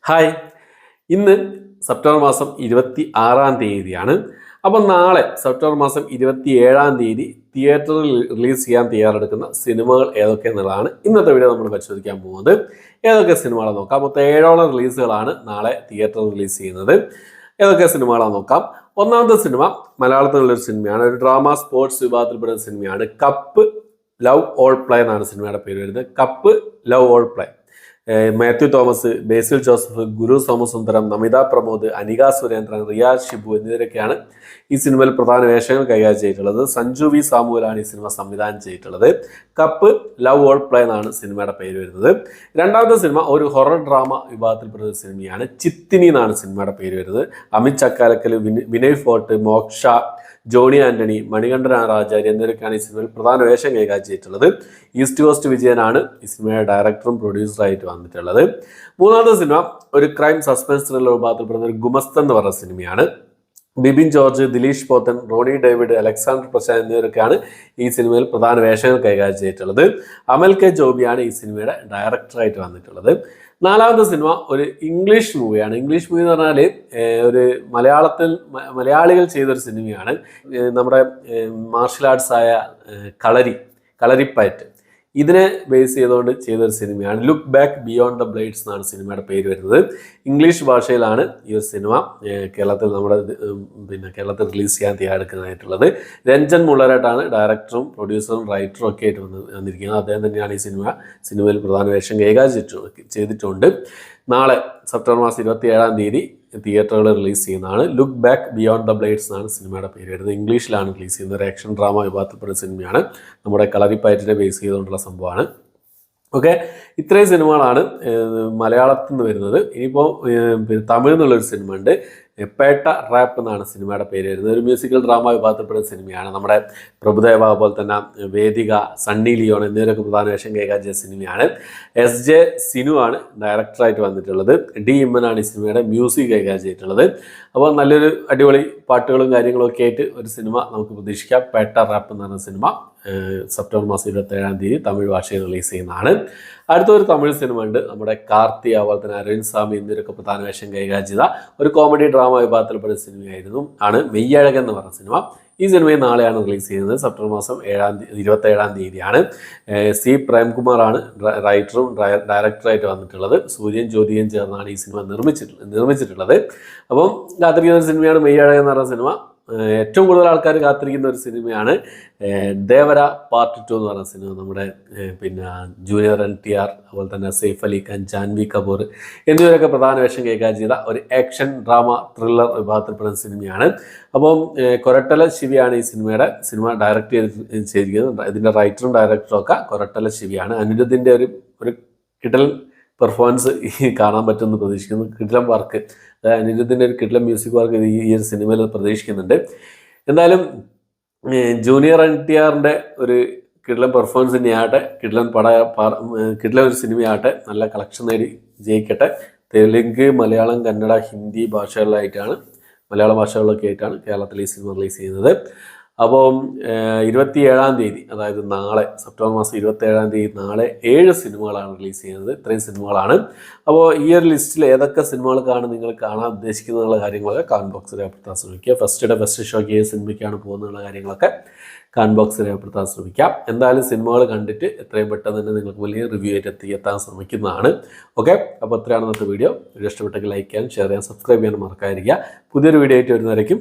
Hi, ഇന്ന് September മാസം 26-ാം തീയതിയാണ്. അപ്പം നാളെ സെപ്റ്റംബർ മാസം 27-ാം തീയതി തിയേറ്ററിൽ റിലീസ് ചെയ്യാൻ തയ്യാറെടുക്കുന്ന സിനിമകൾ ഏതൊക്കെയെന്നുള്ളതാണ് ഇന്നത്തെ വീഡിയോ നമ്മൾ പരിശോധിക്കാൻ പോകുന്നത്. ഏതൊക്കെ സിനിമകളാണ് നോക്കാം. മൊത്തം 7ഓളം റിലീസുകളാണ് നാളെ തിയേറ്ററിൽ റിലീസ് ചെയ്യുന്നത്. ഏതൊക്കെ സിനിമകളാണ് നോക്കാം. ഒന്നാമത്തെ സിനിമ മലയാളത്തിലുള്ളൊരു സിനിമയാണ്. ഒരു ഡ്രാമ സ്പോർട്സ് വിഭാഗത്തിൽപ്പെടുന്ന സിനിമയാണ്. കപ്പ് ലവ് ഓൾ പ്ലേ എന്നാണ് സിനിമയുടെ പേര് വരുന്നത്. Cup love all play. Mathew Thomas, Basil Joseph, Guru Somasundaram, Namitha Pramod, Anikha Surendran, Riya Shibu എന്നിവരൊക്കെയാണ് ഈ സിനിമയിൽ പ്രധാന വേഷങ്ങൾ കൈകാര്യം ചെയ്തിട്ടുള്ളത്. സഞ്ജു വി സാമുവലാണ് ഈ സിനിമ സംവിധാനം ചെയ്തിട്ടുള്ളത്. കപ്പ് ലവ് ഓൾ പ്ലേ എന്നാണ് സിനിമയുടെ പേര് വരുന്നത്. രണ്ടാമത്തെ സിനിമ ഒരു ഹൊറർ ഡ്രാമ വിഭാഗത്തിൽപ്പെടുന്ന സിനിമയാണ്. ചിത്തിനി എന്നാണ് സിനിമയുടെ പേര് വരുന്നത്. അമിത് ചക്കാലക്കൽ, വിനയ് ഫോർട്ട്, മോക്ഷ, ജോണി ആന്റണി, മണികണ്ഠൻ ആചാര്യ എന്നിവരൊക്കെയാണ് ഈ സിനിമയിൽ പ്രധാന വേഷം കൈകാര്യം ചെയ്തിട്ടുള്ളത്. ഈസ്റ്റ് കോസ്റ്റ് വിജയനാണ് ഈ സിനിമയുടെ ഡയറക്ടറും പ്രൊഡ്യൂസറായിട്ട് വന്നിട്ടുള്ളത്. മൂന്നാമത്തെ സിനിമ ഒരു ക്രൈം സസ്പെൻസ് ത്രില്ലർ വിഭാഗത്തിൽപ്പെടുന്ന ഒരു ഗുമസ്തൻ എന്ന് പറഞ്ഞ സിനിമയാണ്. ബിബിൻ ജോർജ്, ദിലീഷ് പോത്തൻ, റോണി ഡേവിഡ്, അലക്സാണ്ടർ പ്രശാന്ത് എന്നിവരൊക്കെയാണ് ഈ സിനിമയിൽ പ്രധാന വേഷങ്ങൾ കൈകാര്യം ചെയ്തിട്ടുള്ളത്. അമൽ കെ ജോബിയാണ് ഈ സിനിമയുടെ ഡയറക്ടറായിട്ട് വന്നിട്ടുള്ളത്. നാലാമത്തെ സിനിമ ഒരു ഇംഗ്ലീഷ് മൂവിയാണ്. ഇംഗ്ലീഷ് മൂവി എന്ന് പറഞ്ഞാൽ ഒരു മലയാളികൾ ചെയ്തൊരു സിനിമയാണ്. നമ്മുടെ മാർഷൽ ആർട്സ് ആയ കളരിപ്പയറ്റ് ഇതിനെ ബേസ് ചെയ്തുകൊണ്ട് ചെയ്തൊരു സിനിമയാണ്. Look back beyond the blades എന്നാണ് സിനിമയുടെ പേര് വരുന്നത്. ഇംഗ്ലീഷ് ഭാഷയിലാണ് ഈ ഒരു സിനിമ കേരളത്തിൽ റിലീസ് ചെയ്യാൻ തയ്യാറെടുക്കുന്നതായിട്ടുള്ളത്. രഞ്ജൻ മുള്ളരായിട്ടാണ് ഡയറക്ടറും പ്രൊഡ്യൂസറും റൈറ്ററും ഒക്കെ ആയിട്ട് വന്നിരിക്കുന്നത്. അദ്ദേഹം തന്നെയാണ് ഈ സിനിമയിൽ പ്രധാന വേഷം കൈകാര്യം ചെയ്തിട്ടുണ്ട്. നാളെ സെപ്റ്റംബർ മാസം 27-ാം തീയതി തിയേറ്ററുകളിൽ റിലീസ് ചെയ്യുന്നതാണ്. Look back beyond the blades എന്നാണ് സിനിമയുടെ പേര് വരുന്നത്. ഇംഗ്ലീഷിലാണ് റിലീസ് ചെയ്യുന്നത്. ഒരു ആക്ഷൻ ഡ്രാമ വിഭാഗത്തിൽപ്പെടുന്ന സിനിമയാണ്. നമ്മുടെ കളരിപ്പയറ്റിനെ ബേസ് ചെയ്തുകൊണ്ടുള്ള സംഭവമാണ്. ഓക്കെ, ഇത്രയും സിനിമകളാണ് മലയാളത്തിൽ നിന്ന് വരുന്നത്. ഇനിയിപ്പോൾ തമിഴിൽ നിന്നുള്ളൊരു സിനിമ ഉണ്ട്. പേട്ട റാപ്പ് എന്നാണ് സിനിമയുടെ പേര് വരുന്നത്. ഒരു മ്യൂസിക്കൽ ഡ്രാമ വിഭാഗത്തിൽപ്പെടുന്ന സിനിമയാണ്. നമ്മുടെ പ്രഭുദേവ, അതുപോലെ തന്നെ വേദിക, സണ്ണി ലിയോൺ എന്നിവരൊക്കെ പ്രധാന വേഷം കൈകാര്യം ചെയ്ത സിനിമയാണ്. SJ സിനു ആണ് ഡയറക്ടറായിട്ട് വന്നിട്ടുള്ളത്. ഡി ഇമ്മനാണ് ഈ സിനിമയുടെ മ്യൂസിക് കൈകാര്യം ചെയ്തിട്ടുള്ളത്. അപ്പോൾ നല്ലൊരു അടിപൊളി പാട്ടുകളും കാര്യങ്ങളൊക്കെ ആയിട്ട് ഒരു സിനിമ നമുക്ക് പ്രതീക്ഷിക്കാം. പേട്ട റാപ്പ് എന്ന് പറഞ്ഞ സിനിമ സെപ്റ്റംബർ മാസം 27-ാം തീയതി തമിഴ് ഭാഷയിൽ റിലീസ് ചെയ്യുന്നതാണ്. അടുത്തൊരു തമിഴ് സിനിമ ഉണ്ട്. നമ്മുടെ കാർത്തി, അതുപോലെ തന്നെ അരവിന്ദ് സ്വാമി എന്നിവരൊക്കെ പ്രധാന വേഷം കൈകാര്യം ചെയ്ത ഒരു കോമഡി ഡ്രാമ വിഭാഗത്തിൽപ്പെടുന്ന സിനിമയാണ് മെയ്യഴകൻ എന്ന് പറഞ്ഞ സിനിമ. ഈ സിനിമയും നാളെയാണ് റിലീസ് ചെയ്യുന്നത്. സെപ്റ്റംബർ മാസം 27-ാം തീയതിയാണ്. C പ്രേംകുമാറാണ് റൈറ്ററും ഡയറക്ടറായിട്ട് വന്നിട്ടുള്ളത്. സൂര്യൻ ജ്യോതിയും ചേർന്നാണ് ഈ സിനിമ നിർമ്മിച്ചിട്ടുള്ളത്. അപ്പം കാത്തിരിക്കുന്ന ഒരു സിനിമയാണ് മെയ്യഴകൻ എന്ന് പറഞ്ഞ സിനിമ. ഏറ്റവും കൂടുതൽ ആൾക്കാർ കാത്തിരിക്കുന്ന ഒരു സിനിമയാണ് ദേവര പാർട്ട് 2 എന്ന് പറഞ്ഞ സിനിമ. നമ്മുടെ ജൂനിയർ NTR, അതുപോലെ തന്നെ സെയ്ഫ് അലി ഖാൻ, ജാൻവി കപൂർ എന്നിവരൊക്കെ പ്രധാന വേഷം കൈകാര്യം ചെയ്ത ഒരു ആക്ഷൻ ഡ്രാമ ത്രില്ലർ വിഭാഗത്തിൽപ്പെടുന്ന സിനിമയാണ്. അപ്പം കൊരട്ടല ശിവയാണ് ഈ സിനിമ ഡയറക്റ്റ് ചെയ്തിരിക്കുന്നത്. ഇതിൻ്റെ റൈറ്ററും ഡയറക്ടറും ഒക്കെ കൊരട്ടല ശിവയാണ്. അനിരുദ്ധിൻ്റെ ഒരു കിടൽ പെർഫോമൻസ് കാണാൻ പറ്റുമെന്ന് പ്രതീക്ഷിക്കുന്നു. കിടിലം വർക്ക്, അനിരുദ്ധിൻ്റെ ഒരു കിടിലം മ്യൂസിക് വർക്ക് ഈ ഒരു സിനിമയിൽ പ്രതീക്ഷിക്കുന്നുണ്ട്. എന്തായാലും ജൂനിയർ NTRൻ്റെ ഒരു കിടിലം പെർഫോമൻസ് തന്നെയാകട്ടെ, കിടിലം ഒരു സിനിമയാകട്ടെ, നല്ല കളക്ഷൻ നേടി ജയിക്കട്ടെ. തെലുങ്ക്, മലയാളം, കന്നഡ, ഹിന്ദി മലയാള ഭാഷകളിലൊക്കെ ആയിട്ടാണ് കേരളത്തിൽ ഈ സിനിമ റിലീസ് ചെയ്യുന്നത്. അപ്പം 27-ാം തീയതി, അതായത് നാളെ സെപ്റ്റംബർ മാസം 27-ാം തീയതി നാളെ 7 സിനിമകളാണ് റിലീസ് ചെയ്യുന്നത്. ഇത്രയും സിനിമകളാണ്. അപ്പോൾ ഈ ഒരു ലിസ്റ്റിൽ ഏതൊക്കെ സിനിമകൾക്കാണ് നിങ്ങൾ കാണാൻ ഉദ്ദേശിക്കുന്നതിനുള്ള കാര്യങ്ങളൊക്കെ കമന്റ് ബോക്സിൽ രേഖപ്പെടുത്താൻ ശ്രമിക്കുക. ഫസ്റ്റ് ഷോയ്ക്ക് ഏത് സിനിമയ്ക്കാണ് പോകുന്നതിനുള്ള കാര്യങ്ങളൊക്കെ കമന്റ് ബോക്സിൽ രേഖപ്പെടുത്താൻ ശ്രമിക്കാം. എന്തായാലും സിനിമകൾ കണ്ടിട്ട് എത്രയും പെട്ടെന്ന് തന്നെ നിങ്ങൾക്ക് വലിയ റിവ്യൂ ആയിട്ട് എത്താൻ ശ്രമിക്കുന്നതാണ്. ഓക്കെ, അപ്പോൾ ഇത്രയാണ് ഇന്നത്തെ വീഡിയോ. ഇഷ്ടപ്പെട്ടെങ്കിൽ ലൈക്ക് ചെയ്യാനും ഷെയർ ചെയ്യാനും സബ്സ്ക്രൈബ് ചെയ്യാനും മറക്കാതിരിക്കുക. പുതിയൊരു വീഡിയോ ആയിട്ട് വരുന്നവരേക്കും